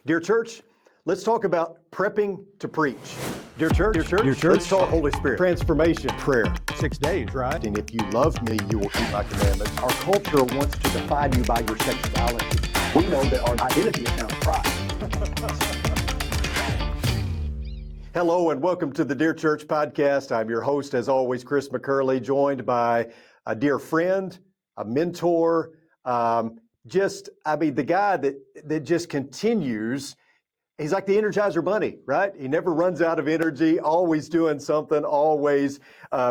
Dear church, let's talk about prepping to preach. Dear church, let's talk Holy Spirit, transformation, prayer. 6 days, right? And if you love me, you will keep my commandments. Our culture wants to define you by your sexuality. We know that our identity is now Christ. Hello and welcome to the Dear Church podcast. I'm your host, as always, Chris McCurley, joined by a dear friend, a mentor, the guy that just continues. He's like the Energizer Bunny, right? He never runs out of energy, always doing something, always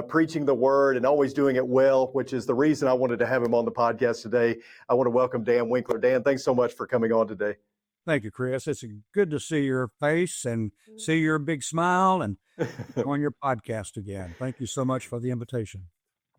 preaching the word and always doing it well, which is the reason I wanted to have him on the podcast today. I want to welcome Dan Winkler. Dan, thanks so much for coming on today. Thank you, Chris. It's good to see your face and see your big smile and on your podcast again. Thank you so much for the invitation.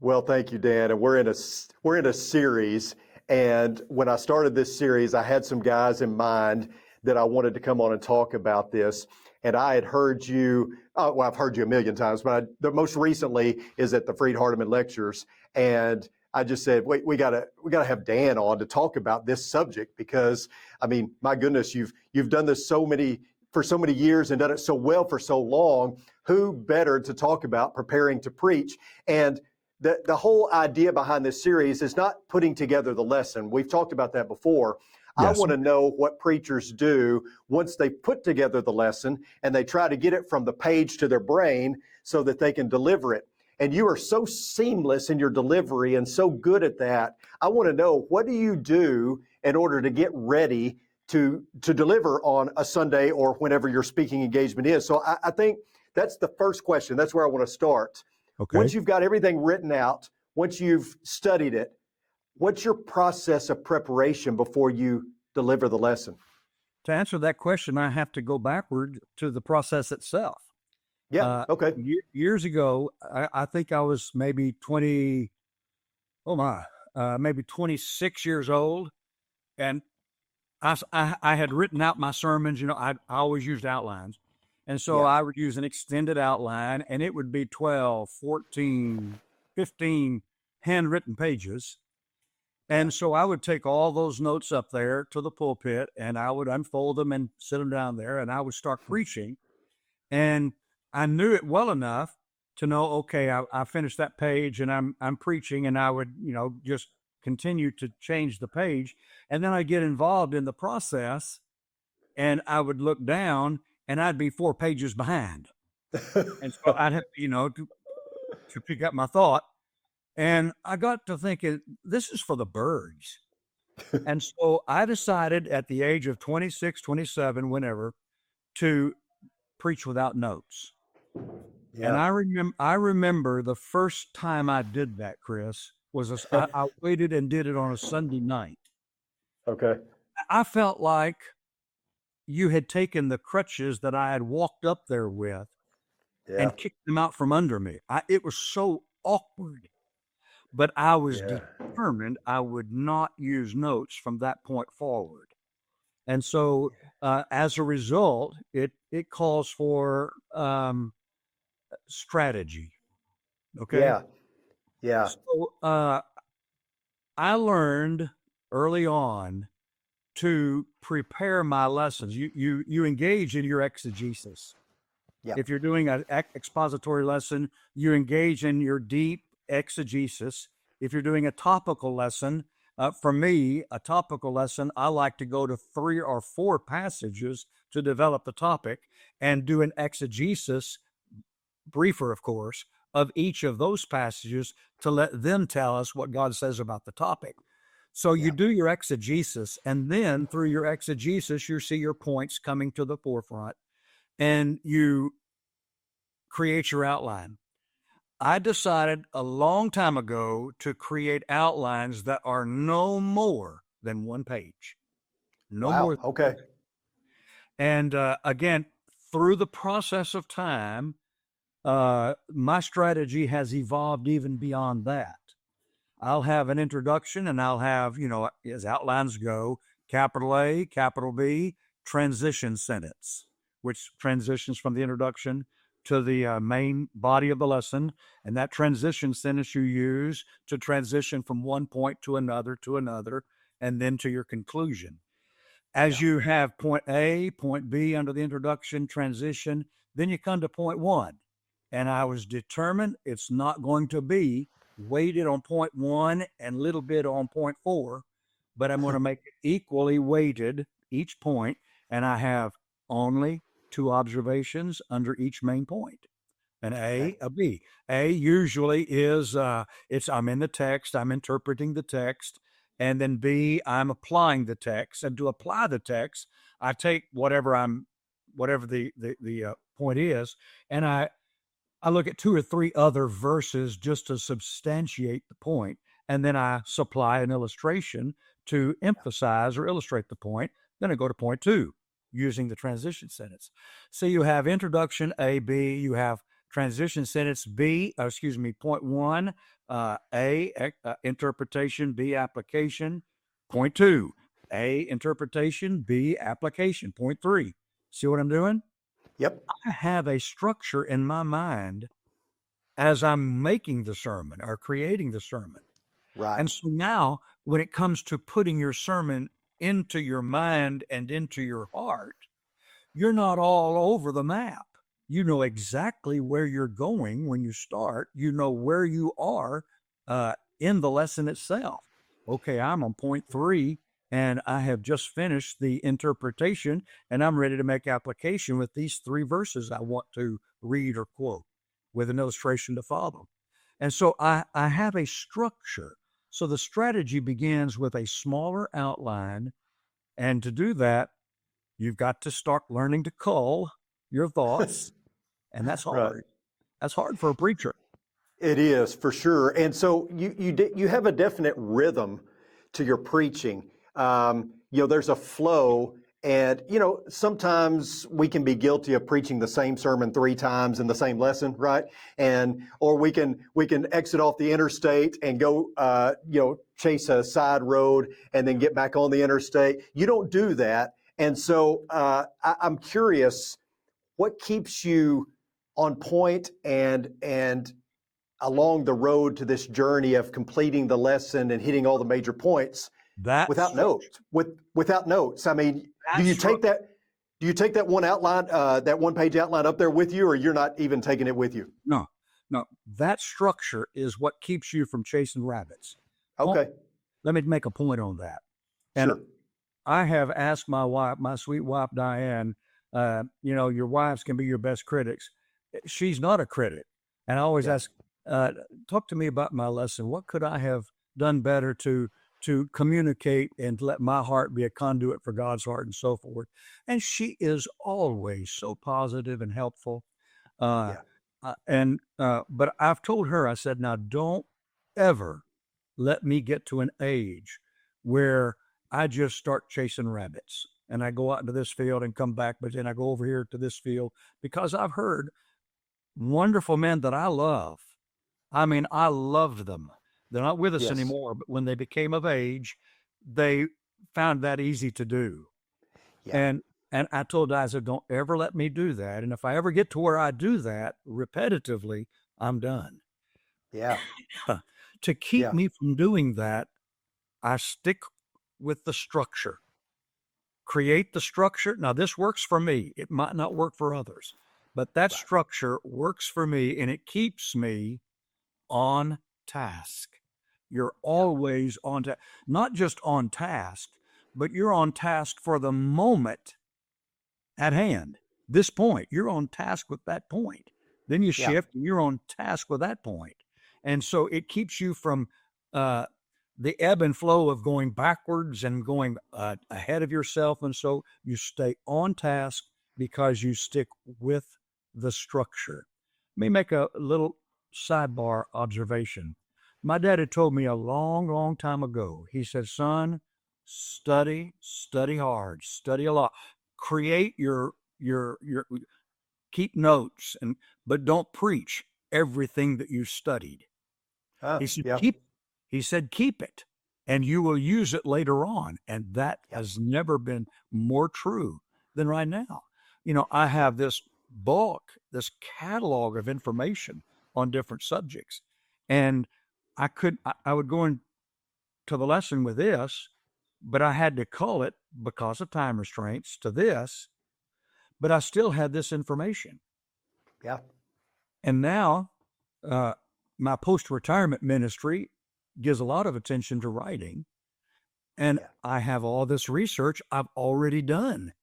Well, thank you, Dan. And we're in a series. And when I started this series, I had some guys in mind that I wanted to come on and talk about this. And I had heard you, I've heard you a million times, but the most recently is at the Freed Hardeman lectures. And I just said, wait, we gotta have Dan on to talk about this subject because, I mean, my goodness, you've done this for so many years and done it so well for so long. Who better to talk about preparing to preach? And the whole idea behind this series is not putting together the lesson. We've talked about that before. Yes. I want to know what preachers do once they put together the lesson and they try to get it from the page to their brain so that they can deliver it. And you are so seamless in your delivery and so good at that. I want to know, what do you do in order to get ready to deliver on a Sunday or whenever your speaking engagement is? So I think that's the first question. That's where I want to start. Okay. Once you've got everything written out, once you've studied it, what's your process of preparation before you deliver the lesson? To answer that question, I have to go backward to the process itself. Yeah, okay. Years ago, I think I was maybe 26 years old. And I had written out my sermons. I always used outlines. And so I would use an extended outline, and it would be 12, 14, 15 handwritten pages. And so I would take all those notes up there to the pulpit, and I would unfold them and sit them down there, and I would start preaching. And I knew it well enough to know, okay, I finished that page, and I'm preaching, and I would, just continue to change the page. And then I'd get involved in the process, and I would look down, and I'd be 4 pages behind. And so I'd have, to pick up my thought. And I got to thinking, this is for the birds. And so I decided at the age of 26, 27, whenever, to preach without notes. Yeah. And I remember the first time I did that, Chris, was I waited and did it on a Sunday night. Okay. I felt like you had taken the crutches that I had walked up there with and kicked them out from under me. It was so awkward. But I was determined I would not use notes from that point forward. And so as a result, it calls for strategy. Okay? Yeah. So I learned early on to prepare my lessons. You engage in your exegesis. Yeah. If you're doing an expository lesson, you engage in your deep exegesis. If you're doing a topical lesson, for me, a topical lesson, I like to go to 3 or 4 passages to develop the topic and do an exegesis, briefer, of course, of each of those passages to let them tell us what God says about the topic. So you do your exegesis, and then through your exegesis, you see your points coming to the forefront, and you create your outline. I decided a long time ago to create outlines that are no more than 1 page. No more. Okay. And again, through the process of time, my strategy has evolved even beyond that. I'll have an introduction, and I'll have, as outlines go, capital A, capital B, transition sentence, which transitions from the introduction to the main body of the lesson. And that transition sentence you use to transition from one point to another, and then to your conclusion. As you have point A, point B under the introduction, transition, then you come to point one. And I was determined it's not going to be weighted on point one and a little bit on point four, but I'm going to make it equally weighted each point, and I have only two observations under each main point. An A, a B. A usually is it's I'm in the text, I'm interpreting the text, and then B, I'm applying the text. And to apply the text, I take whatever the point is, and I look at two or three other verses just to substantiate the point, and then I supply an illustration to emphasize or illustrate the point. Then I go to point two using the transition sentence. So you have introduction A, B, you have transition sentence B, point one, interpretation, B, application. Point two, A, interpretation, B, application. Point three. See what I'm doing? Yep. I have a structure in my mind as I'm making the sermon or creating the sermon. Right. And so now, when it comes to putting your sermon into your mind and into your heart, you're not all over the map. You know exactly where you're going when you start. You know where you are in the lesson itself. Okay, I'm on point three, and I have just finished the interpretation, and I'm ready to make application with these three verses I want to read or quote with an illustration to follow. And so I have a structure. So the strategy begins with a smaller outline. And to do that, you've got to start learning to cull your thoughts. And that's hard. Right. That's hard for a preacher. It is, for sure. And so you have a definite rhythm to your preaching. There's a flow, and sometimes we can be guilty of preaching the same sermon three times in the same lesson, right? Or we can exit off the interstate and go chase a side road and then get back on the interstate. You don't do that. And so I'm curious, what keeps you on point and along the road to this journey of completing the lesson and hitting all the major points without notes? Without notes. I mean, do you take that one outline, that one-page outline up there with you, or you're not even taking it with you? No. That structure is what keeps you from chasing rabbits. Okay. Let me make a point on that. And sure. I have asked my wife, my sweet wife, Diane, your wives can be your best critics. She's not a critic. And I always ask, talk to me about my lesson. What could I have done better to communicate and let my heart be a conduit for God's heart and so forth? And she is always so positive and helpful. But I've told her, I said, now don't ever let me get to an age where I just start chasing rabbits and I go out into this field and come back, but then I go over here to this field, because I've heard wonderful men that I love. I mean, I loved them. They're not with us anymore, but when they became of age, they found that easy to do. Yeah. And I told Di, I said, don't ever let me do that. And if I ever get to where I do that repetitively, I'm done. Yeah. To keep me from doing that, I stick with the structure. Create the structure. Now, this works for me. It might not work for others, but that structure works for me, and it keeps me on task. You're always on task, not just on task, but you're on task for the moment at hand. This point, you're on task with that point. Then you shift and you're on task with that point. And so it keeps you from the ebb and flow of going backwards and going ahead of yourself. And so you stay on task because you stick with the structure. Let me make a little sidebar observation. My dad had told me a long, long time ago, he said, son, study hard, study a lot, create your keep notes, but don't preach everything that you studied. He said, keep it, and you will use it later on. And that has never been more true than right now. I have this book, this catalog of information on different subjects. And I would go into the lesson with this, but I had to cull it because of time restraints to this, but I still had this information. Yeah. And now my post-retirement ministry gives a lot of attention to writing. And Yeah. I have all this research I've already done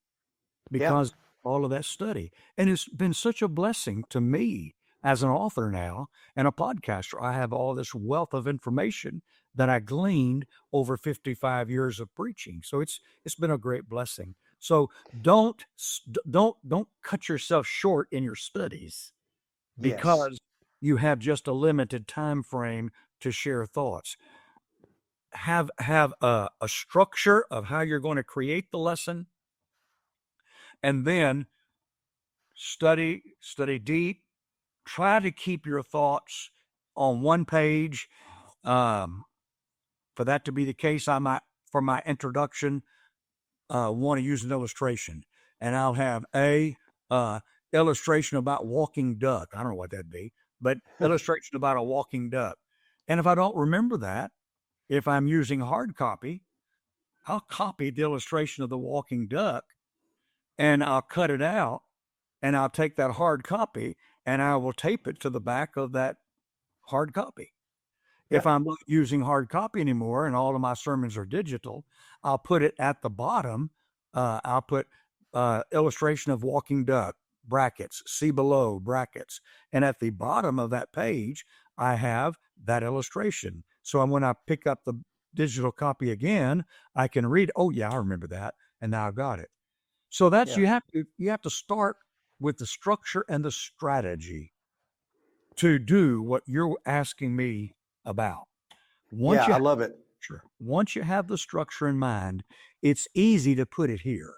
Yeah. because all of that study. And it's been such a blessing to me as an author now and a podcaster. I have all this wealth of information that I gleaned over 55 years of preaching. So it's been a great blessing. So don't cut yourself short in your studies Yes. because you have just a limited time frame to share thoughts. Have a structure of how you're going to create the lesson, and then study deep. Try to keep your thoughts on one page. For that to be the case, I might, for my introduction, want to use an illustration, and I'll have a illustration about walking duck. I don't know what that'd be, but illustration about a walking duck. And if I don't remember that, if I'm using hard copy, I'll copy the illustration of the walking duck and I'll cut it out and I'll take that hard copy and I will tape it to the back of that hard copy. If Yeah. I'm not using hard copy anymore and all of my sermons are digital, I'll put it at the bottom. I'll put illustration of walking duck, brackets, see below, brackets. And at the bottom of that page, I have that illustration. So when I pick up the digital copy again, I can read, oh yeah, I remember that. And now I've got it. So that's, Yeah. you have to start with the structure and the strategy to do what you're asking me about. Yeah. I love it. Once you have the structure in mind, it's easy to put it here.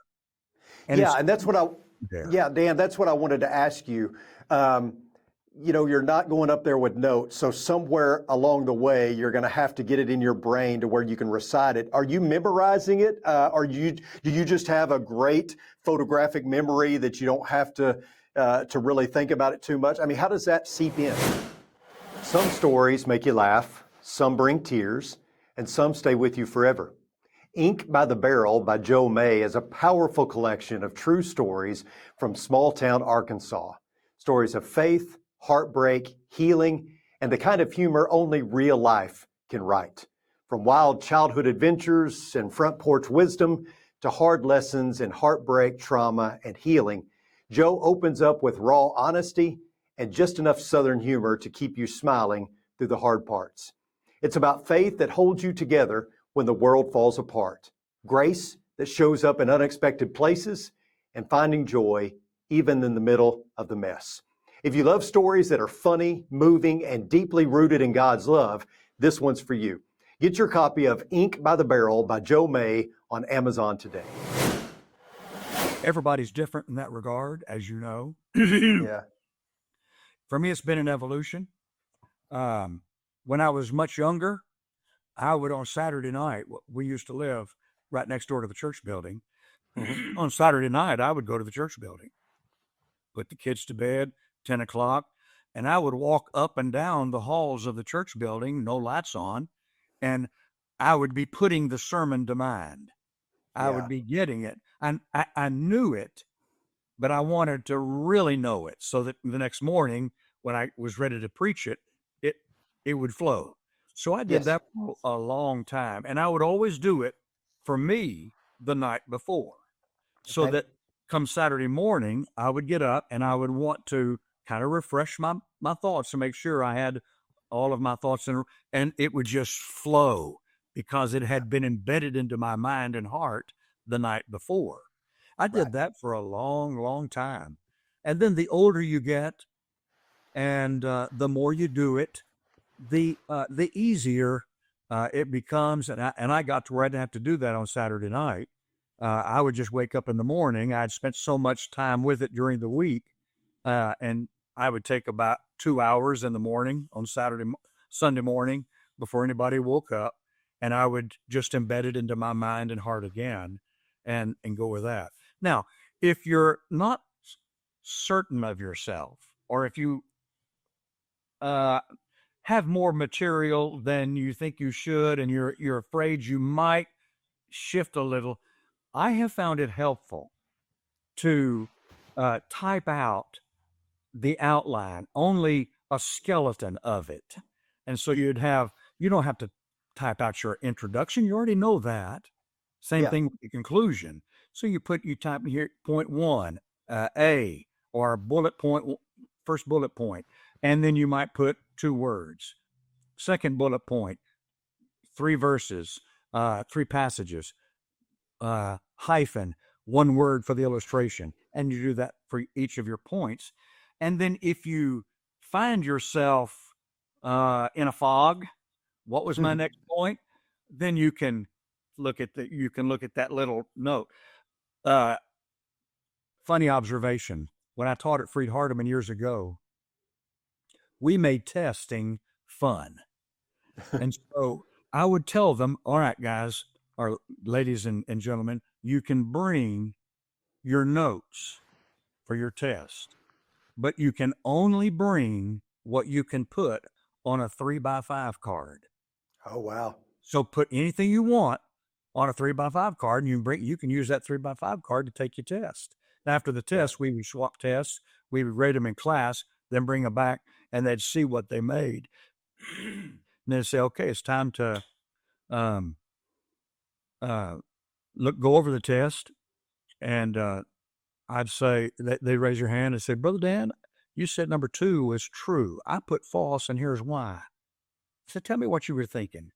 And Yeah. it's And that's what there. yeah, Dan, that's what I wanted to ask you. You're not going up there with notes. So somewhere along the way, you're going to have to get it in your brain to where you can recite it. Are you memorizing it? Do you just have a great photographic memory that you don't have to really think about it too much? I mean, how does that seep in? Some stories make you laugh, some bring tears, and some stay with you forever. Ink by the Barrel by Joe May is a powerful collection of true stories from small town Arkansas. Stories of faith, heartbreak, healing, and the kind of humor only real life can write. From wild childhood adventures and front porch wisdom to hard lessons in heartbreak, trauma, and healing, Joe opens up with raw honesty and just enough Southern humor to keep you smiling through the hard parts. It's about faith that holds you together when the world falls apart, grace that shows up in unexpected places, and finding joy even in the middle of the mess. If you love stories that are funny, moving, and deeply rooted in God's love, this one's for you. Get your copy of Ink by the Barrel by Joe May on Amazon today. Everybody's different in that regard, as you know. Yeah. For me, it's been an evolution. When I was much younger, I would on Saturday night, we used to live right next door to the church building. On Saturday night, I would go to the church building, put the kids to bed, 10 o'clock, and I would walk up and down the halls of the church building, no lights on, and I would be putting the sermon to mind. I would be getting it. And I knew it, but I wanted to really know it so that the next morning when I was ready to preach it, it would flow. So I did that for a long time, and I would always do it for me the night before. So that come Saturday morning, I would get up and I would want to kind of refresh my thoughts to make sure I had all of my thoughts and it would just flow because it had been embedded into my mind and heart the night before. I did that for a long, long time. And then the older you get and the more you do it, the easier it becomes. And I got to where I didn't have to do that on Saturday night. I would just wake up in the morning. I'd spent so much time with it during the week, and I would take about 2 hours in the morning on Sunday morning before anybody woke up, and I would just embed it into my mind and heart again, and go with that. Now, if you're not certain of yourself, or if you have more material than you think you should, and you're afraid you might shift a little, I have found it helpful to type out the outline, only a skeleton of it. And so you don't have to type out your introduction. You already know that. Same Yeah. thing with the conclusion. So you type here point one, A, or bullet point, first bullet point, and then you might put 2 words. Second bullet point, 3 verses, 3 passages, hyphen, 1 word for the illustration. And you do that for each of your points. And then if you find yourself in a fog, what was my next point? Then you can look at that little note. Funny observation. When I taught at Freed Hardeman years ago, we made testing fun. And so I would tell them, all right, guys, or ladies and gentlemen, you can bring your notes for your test, but you can only bring what you can put on a 3x5 card. Oh, wow. So put anything you want on a 3x5 card, and you can use that 3x5 card to take your test. After the test, we would swap tests, we would rate them in class, then bring them back, and they'd see what they made. And they'd say, okay, it's time to go over the test. And I'd say, they raise your hand and say, Brother Dan, you said number 2 was true. I put false, and here's why. So tell me what you were thinking.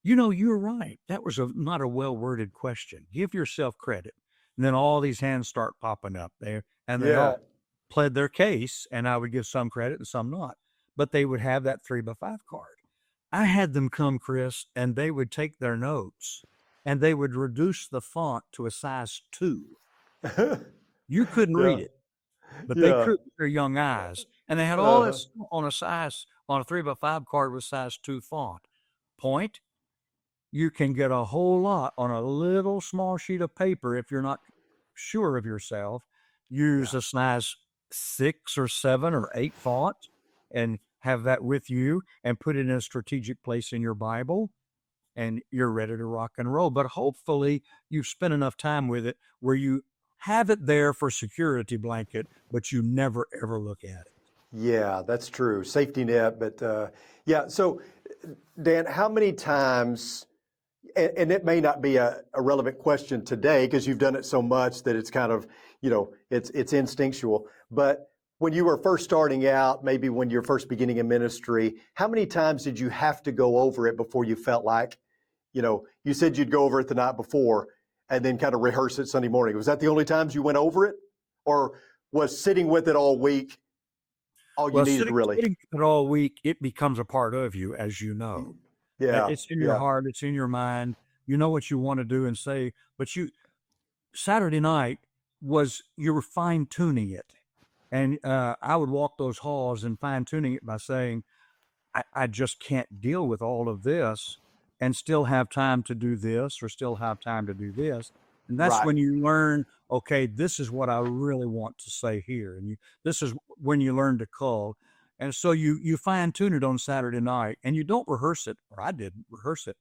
You're right. That was not a well-worded question. Give yourself credit. And then all these hands start popping up there, and they all pled their case, and I would give some credit and some not. But they would have that 3x5 card. I had them come, Chris, and they would take their notes, and they would reduce the font to a size 2. You couldn't read it, but they could with their young eyes. And they had all this on a 3x5 card with size 2 font. Point, you can get a whole lot on a little small sheet of paper if you're not sure of yourself. Use a size 6 or 7 or 8 font and have that with you and put it in a strategic place in your Bible, and you're ready to rock and roll. But hopefully you've spent enough time with it where you have it there for security blanket, but you never ever look at it. Yeah, that's true. Safety net. But so Dan, how many times, and it may not be a relevant question today because you've done it so much that it's kind of, it's instinctual. But when you were first starting out, maybe when you're first beginning in ministry, how many times did you have to go over it before you felt like, you said you'd go over it the night before and then kind of rehearse it Sunday morning? Was that the only times you went over it? Or was sitting with it all week all you needed, really? Sitting with it all week, it becomes a part of you, as you know. Yeah. It's in your heart. It's in your mind. You know what you want to do and say, but Saturday night you were fine tuning it. And I would walk those halls and fine tuning it by saying, I just can't deal with all of this and still have time to do this or still have time to do this. And that's when you learn, okay, this is what I really want to say here. And this is when you learn to cull. And so you fine tune it on Saturday night, and you don't rehearse it, or I didn't rehearse it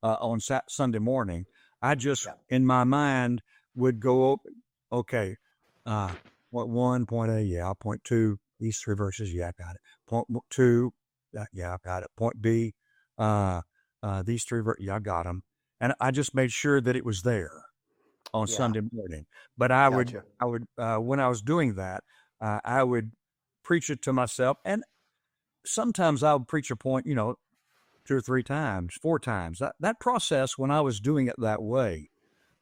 on Sunday morning. I just, in my mind, would go, okay, point 1, point A, yeah, point 2, these 3 verses, yeah, I got it. Point 2, yeah, I got it. Point B, these 3 verses, yeah, I got them. And I just made sure that it was there on Sunday morning. But I would, when I was doing that, I would preach it to myself. And sometimes I would preach a point, 2 or 3 times, 4 times. That process, when I was doing it that way,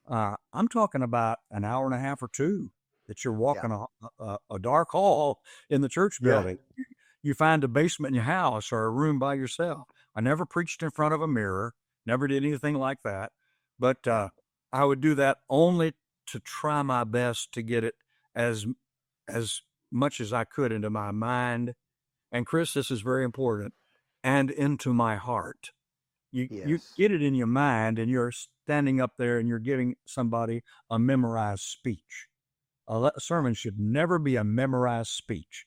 I'm talking about an hour and a half or 2 that you're walking a dark hall in the church building. You find a basement in your house or a room by yourself. I never preached in front of a mirror, never did anything like that. But I would do that only to try my best to get it as much as I could into my mind. And Chris, this is very important, and into my heart. You get it in your mind, and you're standing up there and you're giving somebody a memorized speech. A sermon should never be a memorized speech,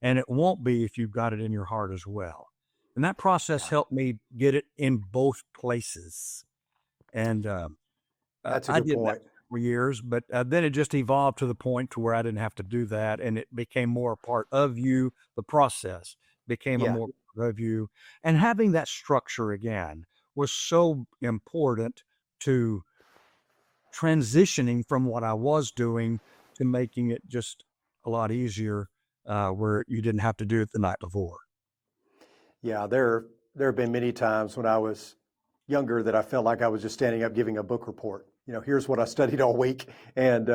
and it won't be if you've got it in your heart as well. And that process helped me get it in both places. And that's a good point. several years, but then it just evolved to the point to where I didn't have to do that, and it became more a part of you. The process became a Yeah. more part of you, and having that structure again was so important to transitioning from what I was doing to making it just a lot easier, where you didn't have to do it the night before. Yeah, there have been many times when I was younger that I felt like I was just standing up giving a book report. Here's what I studied all week. And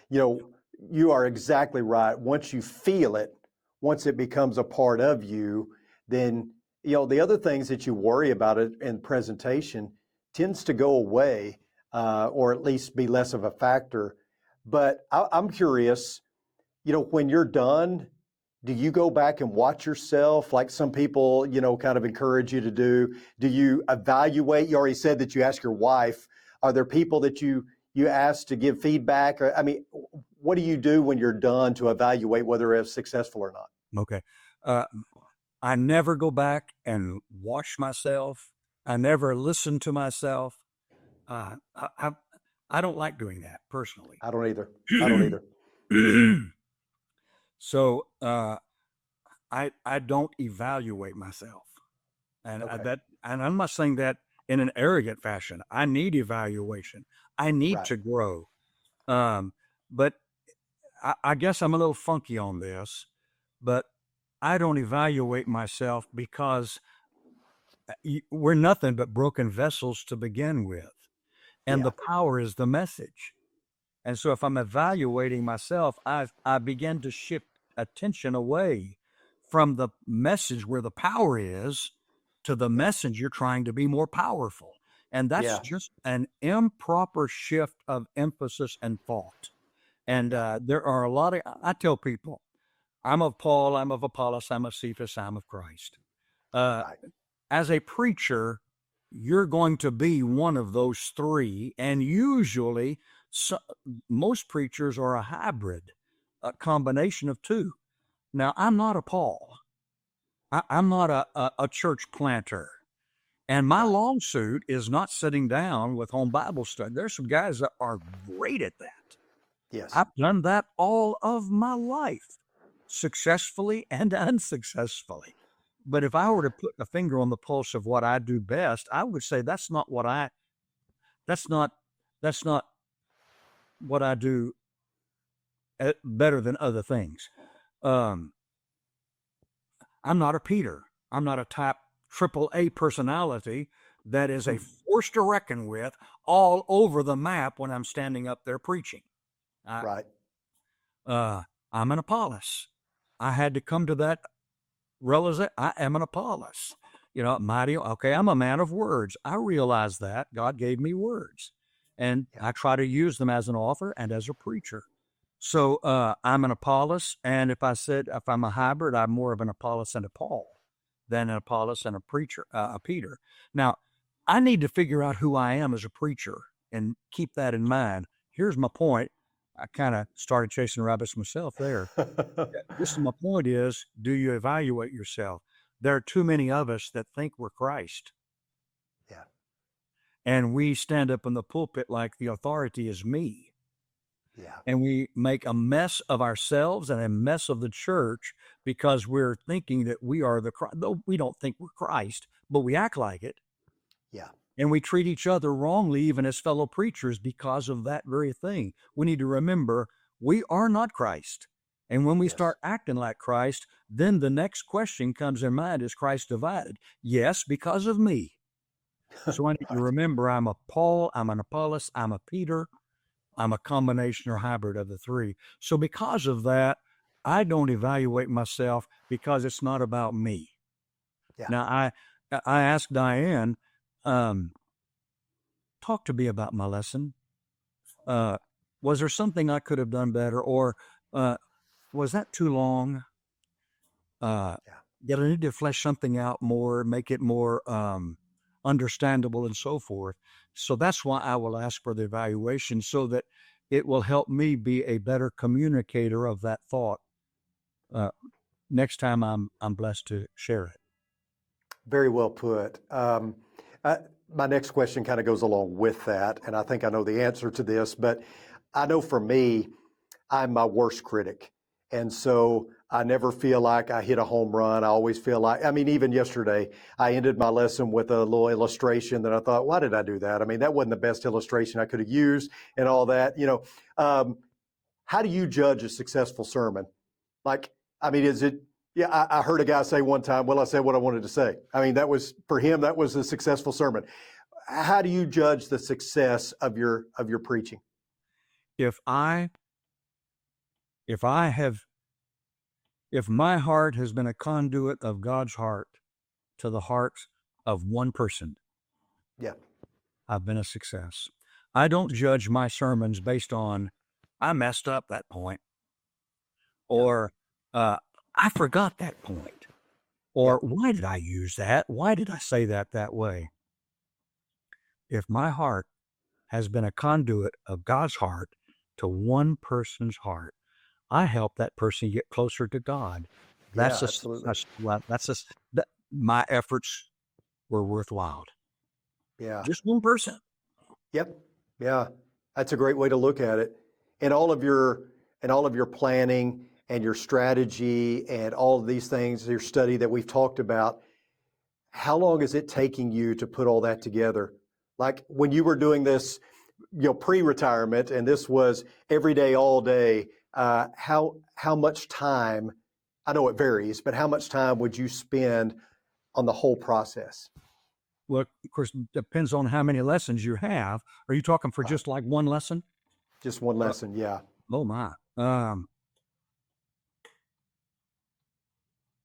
you are exactly right. Once you feel it, once it becomes a part of you, then the other things that you worry about it in presentation tends to go away, or at least be less of a factor. But I'm curious, when you're done, do you go back and watch yourself like some people, kind of encourage you to do? Do you evaluate? You already said that you ask your wife. Are there people that you ask to give feedback? Or, I mean, what do you do when you're done to evaluate whether it's successful or not? Okay. Uh, I never go back and watch myself. I never listen to myself. Uh, I, I, I don't like doing that personally. I don't either. I don't either. So I don't evaluate myself, and Okay. and I'm not saying that in an arrogant fashion. I need evaluation. I need Right. to grow. Um, but I guess I'm a little funky on this, but I don't evaluate myself because we're nothing but broken vessels to begin with. And Yeah. the power is the message. And so if I'm evaluating myself, I begin to shift attention away from the message where the power is to the Yeah. message you're trying to be more powerful. And that's Yeah. just an improper shift of emphasis and thought. And Yeah. there are a lot of, I tell people, I'm of Paul, I'm of Apollos, I'm of Cephas, I'm of Christ. Uh, Right. as a preacher, you're going to be one of those three. And usually, so, most preachers are a hybrid, a combination of two. Now, I'm not a Paul. I'm not a church planter. And my Right. long suit is not sitting down with home Bible study. There's some guys that are great at that. Yes. I've done that all of my life, successfully and unsuccessfully. But if I were to put a finger on the pulse of what I do best, I would say that's not that's not what I do better than other things. Um, I'm not a Peter. I'm not a type triple A personality that is a force to reckon with all over the map when I'm standing up there preaching. I, Right. I'm an Apollos. I had to come to that realization. I am an Apollos. Mighty. Okay, I'm a man of words. I realize that God gave me words, and Yeah. I try to use them as an author and as a preacher. So I'm an Apollos, and if I'm a hybrid, I'm more of an Apollos and a Paul than an Apollos and a preacher, a Peter. Now, I need to figure out who I am as a preacher and keep that in mind. Here's my point. I kind of started chasing rabbits myself there. This is my point is, do you evaluate yourself? There are too many of us that think we're Christ. Yeah. And we stand up in the pulpit like the authority is me. Yeah. And we make a mess of ourselves and a mess of the church because we're thinking that we are the Christ. Though we don't think we're Christ, but we act like it. Yeah. And we treat each other wrongly, even as fellow preachers, because of that very thing. We need to remember we are not Christ. And when we Yes. start acting like Christ, then the next question comes in mind, is Christ divided? Yes, because of me. So I need to Right. remember I'm a Paul, I'm an Apollos, I'm a Peter, I'm a combination or hybrid of the three. So because of that, I don't evaluate myself because it's not about me. Yeah. Now, I asked Diane, talk to me about my lesson. Was there something I could have done better, or was that too long? Yeah. Did I need to flesh something out more, make it more understandable, and so forth? So that's why I will ask for the evaluation, so that it will help me be a better communicator of that thought next time I'm blessed to share it. Very well put. my next question kind of goes along with that, and I think I know the answer to this, but I know for me, I'm my worst critic. And so I never feel like I hit a home run. I always feel like, I mean, even yesterday, I ended my lesson with a little illustration that I thought, why did I do that? I mean, that wasn't the best illustration I could have used and all that. How do you judge a successful sermon? Like, I mean, is it, yeah, I heard a guy say one time, well, I said what I wanted to say. I mean, that was, for him, that was a successful sermon. How do you judge the success of your preaching? If I have, if my heart has been a conduit of God's heart to the heart of one person, Yeah. I've been a success. I don't judge my sermons based on, I messed up that point, or I forgot that point, or why did I use that? Why did I say that way? If my heart has been a conduit of God's heart to one person's heart, I help that person get closer to God. That's Yeah, absolutely. My efforts were worthwhile. Yeah. Just one person. Yep. Yeah. That's a great way to look at it. And all of your planning and your strategy and all of these things, your study that we've talked about, how long is it taking you to put all that together? Like when you were doing this, pre-retirement, and this was every day, all day, how much time, I know it varies, but how much time would you spend on the whole process? Well, of course, depends on how many lessons you have. Are you talking for just like one lesson? Just one lesson, yeah. Oh my.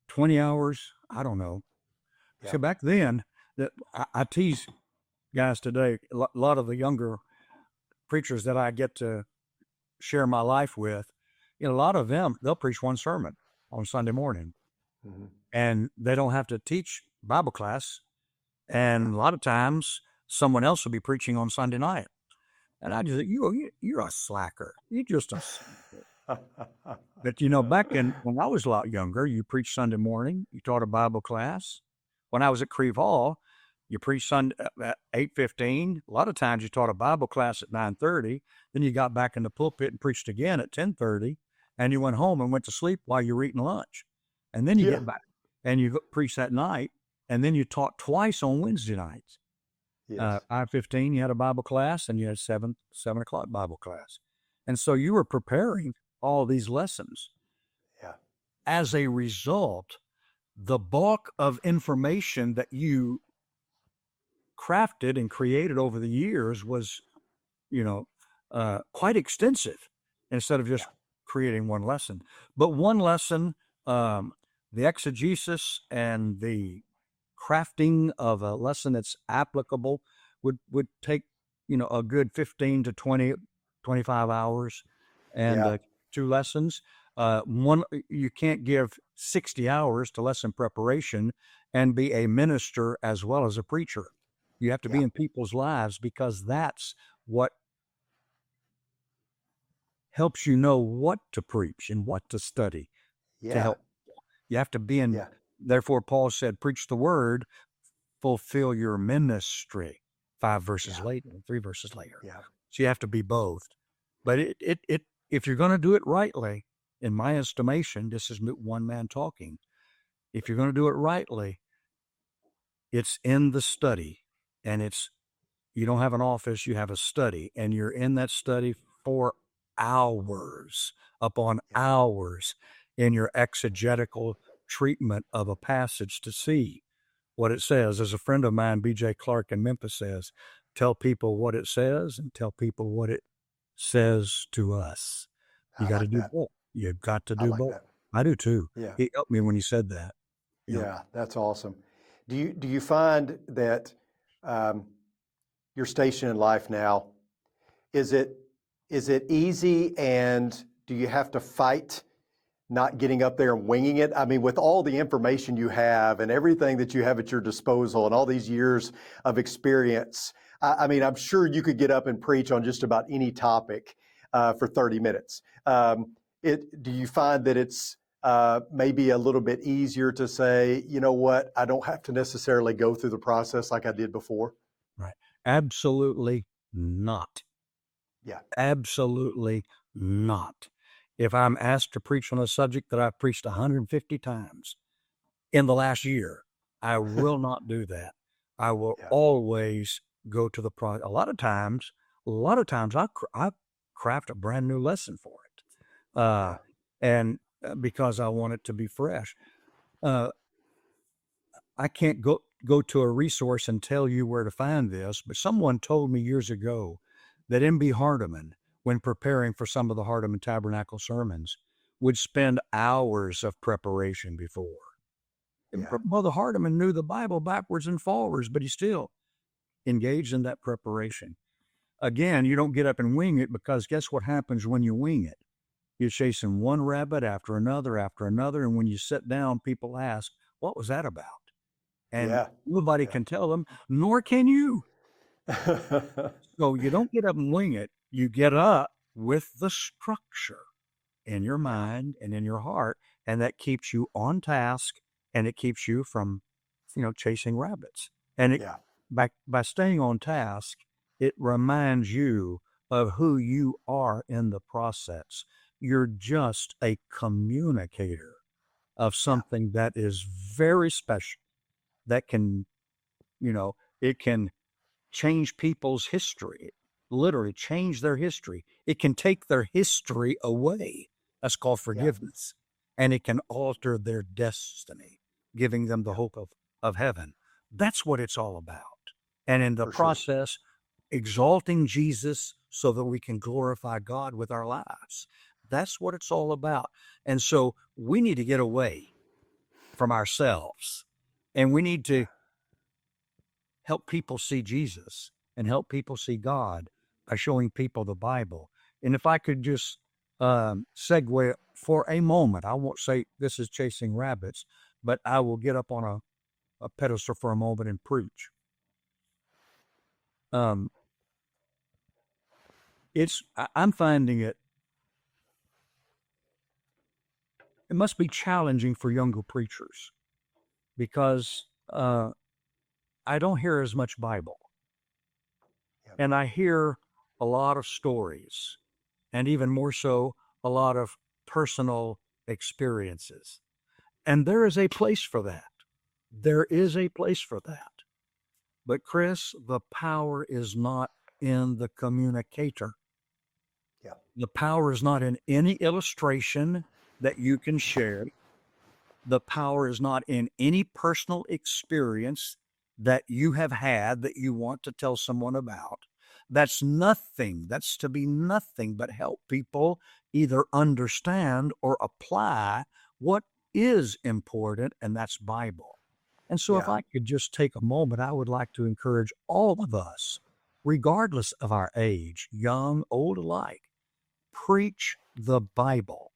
20 hours, I don't know. Yeah. So back then, I tease guys today, a lot of the younger preachers that I get to share my life with, a lot of them, they'll preach one sermon on Sunday morning, Mm-hmm. and they don't have to teach Bible class. And a lot of times someone else will be preaching on Sunday night. And I just think, you're a slacker. You're just a slacker. But, back when I was a lot younger, you preached Sunday morning, you taught a Bible class. When I was at Creve Hall, you preached Sunday at 8:15. A lot of times you taught a Bible class at 9:30. Then you got back in the pulpit and preached again at 10:30. And you went home and went to sleep while you were eating lunch. And then you get back and you preach that night. And then you taught twice on Wednesday nights. Yes. 5:15, you had a Bible class, and you had 7 o'clock Bible class. And so you were preparing all these lessons. Yeah. As a result, the bulk of information that you crafted and created over the years was, quite extensive instead of just creating one lesson. But one lesson, the exegesis and the crafting of a lesson that's applicable would take, a good 15 to 20, 25 hours, and 2 lessons. One, you can't give 60 hours to lesson preparation and be a minister as well as a preacher. You have to be in people's lives, because that's what helps you know what to preach and what to study to help. You have to be in. Therefore, Paul said, preach the word, fulfill your ministry. 5 verses later, 3 verses later. Yeah. So you have to be both. But if you're going to do it rightly, in my estimation, this is one man talking. If you're going to do it rightly, it's in the study, and you don't have an office, you have a study, and you're in that study for hours upon hours in your exegetical treatment of a passage to see what it says. As a friend of mine, B.J. Clark in Memphis, says, tell people what it says and tell people what it says to us. You got to do both. You've got to do both. I do too. Yeah. He helped me when he said that. Yeah, that's awesome. Do you find that your station in life now, is it easy, and do you have to fight not getting up there and winging it? I mean, with all the information you have and everything that you have at your disposal and all these years of experience, I mean, I'm sure you could get up and preach on just about any topic for 30 minutes. Do you find that it's maybe a little bit easier to say, you know what, I don't have to necessarily go through the process like I did before? Right. Absolutely not. Yeah. Absolutely not. If I'm asked to preach on a subject that I've preached 150 times in the last year, I will not do that. I will Yeah. always go to the pro. A lot of times, I craft a brand new lesson for it, Yeah. and because I want it to be fresh. Uh, I can't go to a resource and tell you where to find this, but someone told me years ago that M.B. Hardeman, when preparing for some of the Hardeman Tabernacle sermons, would spend hours of preparation before. Yeah. Brother Hardeman knew the Bible backwards and forwards, but he still engaged in that preparation. Again, you don't get up and wing it, because guess what happens when you wing it? You're chasing one rabbit after another, and when you sit down, people ask, "What was that about?" And Yeah. nobody Yeah. can tell them, nor can you. So you don't get up and wing it. You get up with the structure in your mind and in your heart, and that keeps you on task, and it keeps you from, chasing rabbits. And Yeah. by staying on task, it reminds you of who you are in the process. You're just a communicator of Yeah. something that is very special, that can, it can change people's history, literally change their history. It can take their history away. That's called Yeah. forgiveness. And it can alter their destiny, giving them the Yeah. hope of heaven. That's what it's all about. And in the For sure. process, exalting Jesus so that we can glorify God with our lives. That's what it's all about. And so we need to get away from ourselves, and we need Yeah. to help people see Jesus and help people see God by showing people the Bible. And if I could just segue for a moment, I won't say this is chasing rabbits, but I will get up on a pedestal for a moment and preach. Um, I'm finding it must be challenging for younger preachers, because I don't hear as much Bible, Yeah. and I hear a lot of stories, and even more so, a lot of personal experiences. And there is a place for that. There is a place for that. But Chris, the power is not in the communicator. Yeah. The power is not in any illustration that you can share. The power is not in any personal experience that you have had that you want to tell someone about. That's nothing. That's to be nothing but help people either understand or apply what is important, and that's Bible. And so, if Yeah. I could just take a moment, I would like to encourage all of us, regardless of our age, young, old alike, preach the Bible.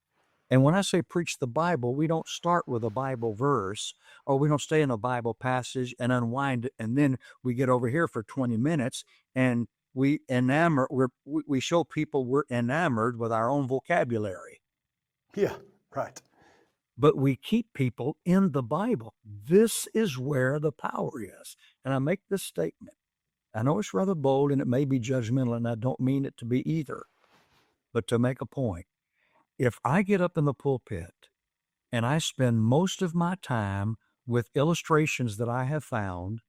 And when I say preach the Bible, we don't start with a Bible verse, or we don't stay in a Bible passage and unwind it, and then we get over here for 20 minutes and we show people we're enamored with our own vocabulary. Yeah. Right. But we keep people in the Bible. This is where the power is. And I make this statement. I know it's rather bold and it may be judgmental, and I don't mean it to be either, but to make a point. If I get up in the pulpit and I spend most of my time with illustrations that I have found,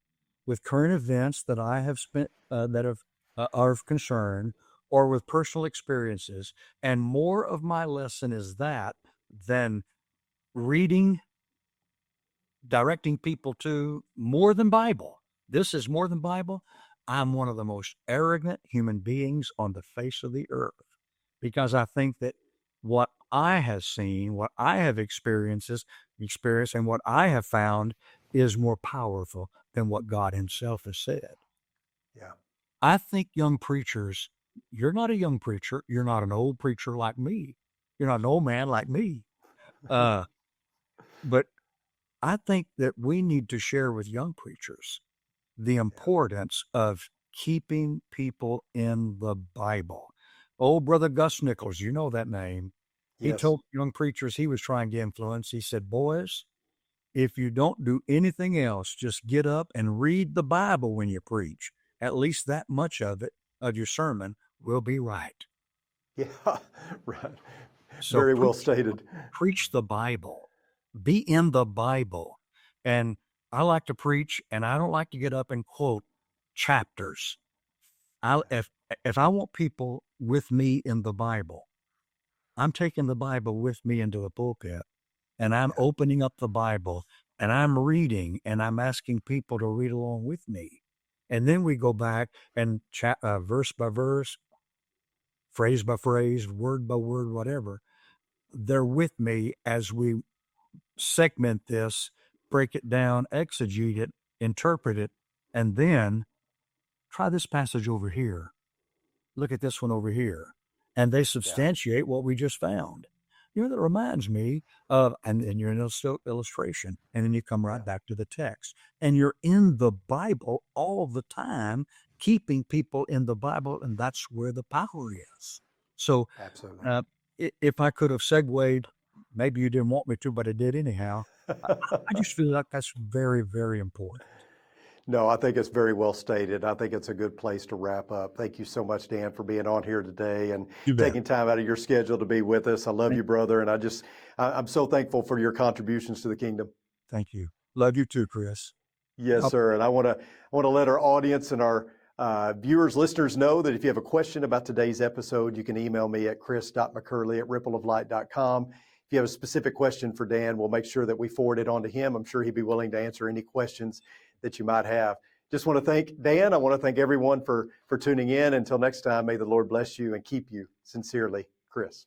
with current events that I have spent that have are of concern, or with personal experiences, and more of my lesson is that than reading, directing people to more than Bible. This is more than Bible. I'm one of the most arrogant human beings on the face of the earth, because I think that what I have seen, what I have experienced, and what I have found is more powerful than what God Himself has said. Yeah. I think young preachers, you're not a young preacher. You're not an old preacher like me. You're not an old man like me. But I think that we need to share with young preachers the importance of keeping people in the Bible. Old brother Gus Nichols, you know that name. He Yes. told young preachers he was trying to influence. He said, "Boys, if you don't do anything else, just get up and read the Bible when you preach, at least that much of it, of your sermon, will be right. Yeah, right. So Very well stated. preach the Bible, be in the Bible. And I like to preach, and I don't like to get up and quote chapters. If I want people with me in the Bible, I'm taking the Bible with me into the pulpit, and I'm opening up the Bible, and I'm reading, and I'm asking people to read along with me. And then we go back and verse by verse, phrase by phrase, word by word, whatever. They're with me as we segment this, break it down, exegete it, interpret it, and then try this passage over here. Look at this one over here. And they substantiate what we just found. That reminds me of, and then you're in an illustration, and then you come right back to the text. And you're in the Bible all the time, keeping people in the Bible, and that's where the power is. So, Absolutely. If I could have segued, maybe you didn't want me to, but I did anyhow. I just feel like that's very, very important. No, I think it's very well stated. I think it's a good place to wrap up. Thank you so much, Dan, for being on here today and taking time out of your schedule to be with us. I love you, brother, and I'm so thankful for your contributions to the kingdom. Thank you. Love you too, Chris. Yes, sir. And I want to let our audience and our viewers, listeners know that if you have a question about today's episode, you can email me at chris.mccurley@rippleoflight.com. If you have a specific question for Dan, we'll make sure that we forward it on to him. I'm sure he'd be willing to answer any questions that you might have. Just want to thank Dan. I want to thank everyone for tuning in. Until next time, may the Lord bless you and keep you. Sincerely, Chris.